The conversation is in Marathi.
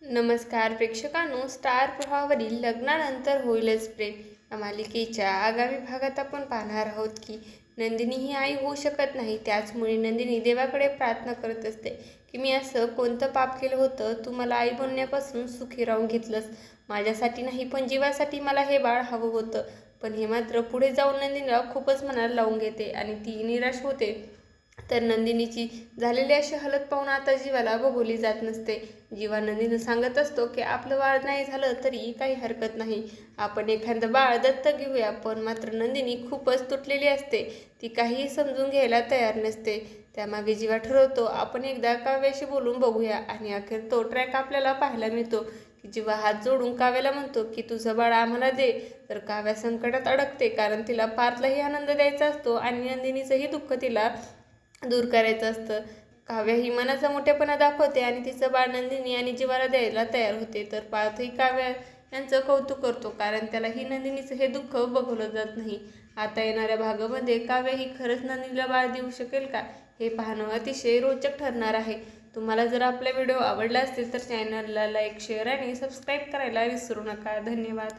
नमस्कार प्रेक्षकांनो, स्टार प्रवाहावरील लग्नानंतर होईलच प्रेम या मालिकेच्या आगामी भागात आपण पाहणार आहोत की नंदिनी ही आई होऊ शकत नाही. त्याचमुळे नंदिनी देवाकडे प्रार्थना करत असते की मी असं कोणतं पाप केलं होतं, तू मला आई बनण्यापासून सुखी राहून घेतलंस. माझ्यासाठी नाही पण जीवासाठी मला हे बाळ हवं होतं. पण हे मात्र पुढे जाऊन नंदिनीला खूपच मनाला लावून घेते आणि ती निराश होते. तर नंदिनीची झालेली अशी हालत पाहून आता जीवाला बघवली जात नसते. जीवा नंदिनी सांगत असतो की आपलं बाळ नाही झालं तरी काही हरकत नाही, आपण एखादं बाळ दत्तक घेऊया. पण मात्र नंदिनी खूपच तुटलेली असते, ती काहीही समजून घ्यायला तयार नसते. त्यामागे जीवा ठरवतो आपण एकदा काव्याशी बोलून बघूया आणि अखेर तो ट्रॅक आपल्याला पाहायला मिळतो की जीवा हात जोडून काव्याला म्हणतो की तुझं बाळ आम्हाला दे. तर काव्या संकटात अडकते, कारण तिला पार्थलाही आनंद द्यायचा असतो आणि नंदिनीचंही दुःख तिला दूर करायचं असतं. काव्या ही मनाचा मोठेपणा दाखवते आणि तिचं बाळ नंदिनी आणि जीवाला द्यायला तयार होते. तर पार्थही काव्या यांचं कौतुक करतो, कारण त्याला ही नंदिनीचं हे दुःख बघवलं जात नाही. आता येणाऱ्या भागामध्ये काव्या ही खरंच नंदिनीला बाळ देऊ शकेल का, हे पाहणं अतिशय रोचक ठरणार आहे. तुम्हाला जर आपला व्हिडिओ आवडला असेल तर चॅनलला लाईक, शेअर आणि सबस्क्राईब करायला विसरू नका. धन्यवाद.